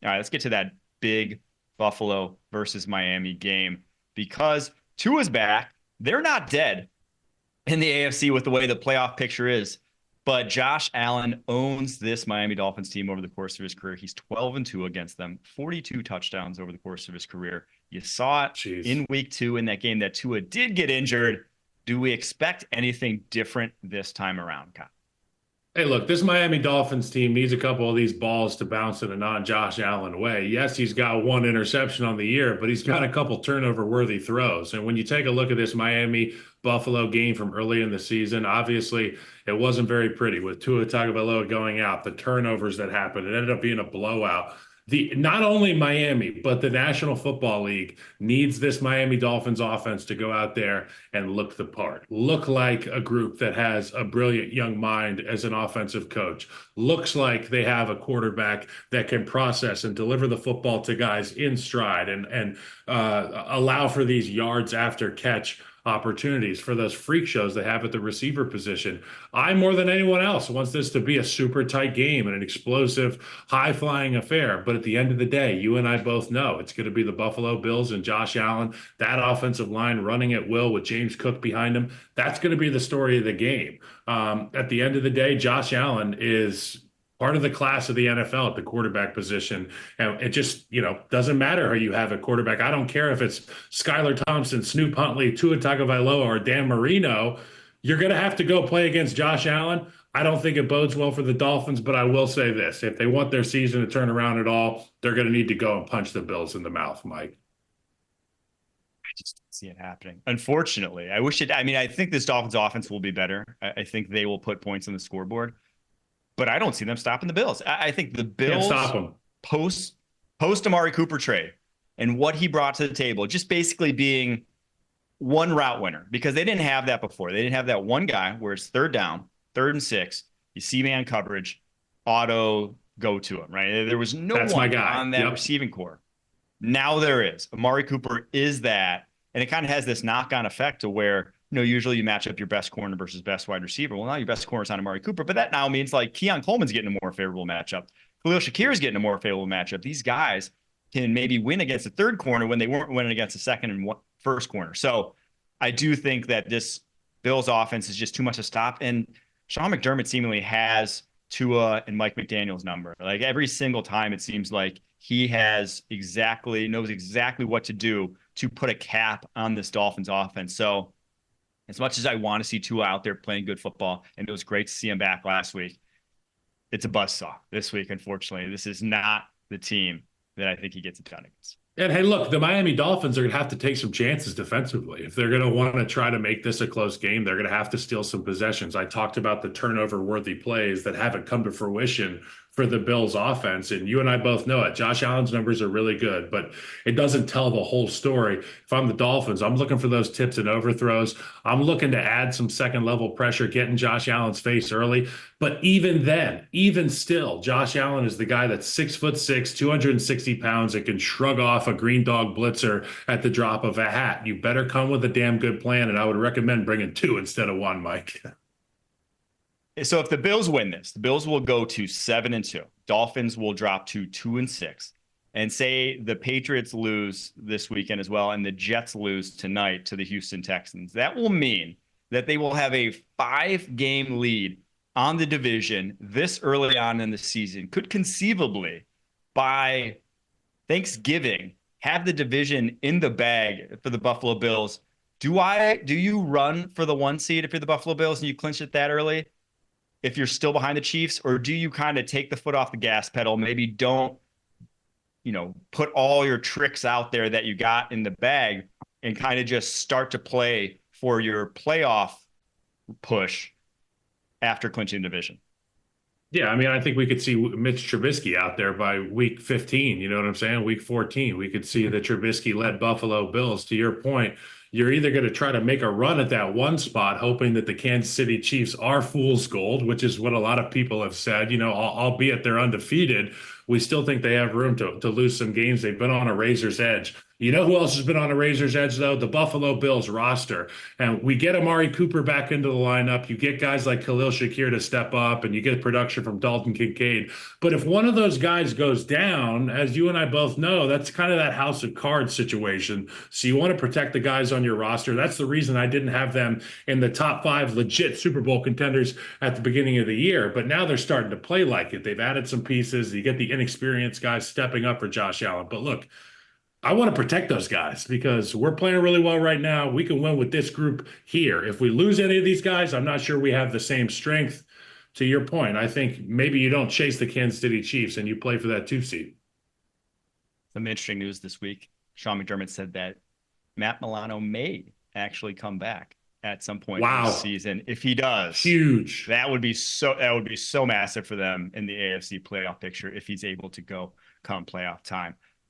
All right, let's get to that big Buffalo versus Miami game because Tua's back. They're not dead in the AFC with the way the playoff picture is. But Josh Allen owns this Miami Dolphins team over the course of his career. He's 12-2 against them, 42 touchdowns over the course of his career. You saw it Jeez. in week 2 in that game that Tua did get injured. Do we expect anything different this time around, Kyle? Hey, look, this Miami Dolphins team needs a couple of these balls to bounce in a non-Josh Allen way. Yes, he's got one interception on the year, but he's got a couple turnover-worthy throws. And when you take a look at this Miami Buffalo game from early in the season, obviously it wasn't very pretty with Tua Tagovailoa going out, the turnovers that happened. It ended up being a blowout. The not only Miami, but the National Football League needs this Miami Dolphins offense to go out there and look the part. Look like a group that has a brilliant young mind as an offensive coach. Looks like they have a quarterback that can process and deliver the football to guys in stride and allow for these yards after catch opportunities for those freak shows they have at the receiver position. I, more than anyone else, wants this to be a super tight game and an explosive, high flying affair. But at the end of the day, you and I both know it's going to be the Buffalo Bills and Josh Allen, that offensive line running at will with James Cook behind him. That's going to be the story of the game. At the end of the day, Josh Allen is part of the class of the NFL at the quarterback position. And it just, doesn't matter who you have at quarterback. I don't care if it's Skylar Thompson, Snoop Huntley, Tua Tagovailoa, or Dan Marino. You're going to have to go play against Josh Allen. I don't think it bodes well for the Dolphins, but I will say this. If they want their season to turn around at all, they're going to need to go and punch the Bills in the mouth, Mike. I just don't see it happening. Unfortunately, I wish it. I mean, I think this Dolphins offense will be better. I think they will put points on the scoreboard, but I don't see them stopping the Bills. I think the Can't stop Bills them. post post Amari Cooper trade and what he brought to the table, just basically being one route winner because they didn't have that before. They didn't have that one guy where it's third down, 3rd and 6, you see man coverage, auto go to him, right? There was no That's my one guy. on that Yep. receiving core. Now there is. Amari Cooper is that. And it kind of has this knock-on effect to where, usually you match up your best corner versus best wide receiver. Well, now your best corner is on Amari Cooper, but that now means like Keon Coleman's getting a more favorable matchup. Khalil Shakir is getting a more favorable matchup. These guys can maybe win against the third corner when they weren't winning against the second and first corner. So I do think that this Bills offense is just too much to stop. And Sean McDermott seemingly has Tua and Mike McDaniel's number. Like every single time, it seems like he knows exactly what to do to put a cap on this Dolphins offense. So as much as I want to see Tua out there playing good football, and it was great to see him back last week, it's a buzzsaw this week, unfortunately. This is not the team that I think he gets it done against. And hey, look, the Miami Dolphins are going to have to take some chances defensively. If they're going to want to try to make this a close game, they're going to have to steal some possessions. I talked about the turnover worthy plays that haven't come to fruition for the Bills offense. And you and I both know it. Josh Allen's numbers are really good, but it doesn't tell the whole story. If I'm the Dolphins, I'm looking for those tips and overthrows. I'm looking to add some second level pressure, getting Josh Allen's face early. But even then, even still, Josh Allen is the guy that's 6'6", 260 pounds, that can shrug off a green dog blitzer at the drop of a hat. You better come with a damn good plan, and I would recommend bringing two instead of one, Mike. So if the Bills win this, the Bills will go to 7-2. Dolphins will drop to 2-6. And say the Patriots lose this weekend as well, and the Jets lose tonight to the Houston Texans. That will mean that they will have a 5-game lead on the division this early on in the season. Could conceivably, by Thanksgiving, have the division in the bag for the Buffalo Bills. Do you run for the 1 seed if you're the Buffalo Bills and you clinch it that early? If you're still behind the Chiefs, or do you kind of take the foot off the gas pedal, maybe don't, put all your tricks out there that you got in the bag and kind of just start to play for your playoff push after clinching the division? Yeah, I mean, I think we could see Mitch Trubisky out there by week 15. You know what I'm saying? Week 14, we could see the Trubisky-led Buffalo Bills. To your point, you're either going to try to make a run at that one spot, hoping that the Kansas City Chiefs are fool's gold, which is what a lot of people have said. Albeit they're undefeated, we still think they have room to lose some games. They've been on a razor's edge. You know who else has been on a razor's edge, though? The Buffalo Bills roster. And we get Amari Cooper back into the lineup. You get guys like Khalil Shakir to step up, and you get production from Dalton Kincaid. But if one of those guys goes down, as you and I both know, that's kind of that house of cards situation. So you want to protect the guys on your roster. That's the reason I didn't have them in the top 5 legit Super Bowl contenders at the beginning of the year. But now they're starting to play like it. They've added some pieces. You get the inexperienced guys stepping up for Josh Allen. But look, I want to protect those guys because we're playing really well right now. We can win with this group here. If we lose any of these guys, I'm not sure we have the same strength. To your point, I think maybe you don't chase the Kansas City Chiefs and you play for that 2 seed. Some interesting news this week. Sean McDermott said that Matt Milano may actually come back at some point this season. If he does, huge. That would be so massive for them in the AFC playoff picture if he's able to go come playoff time.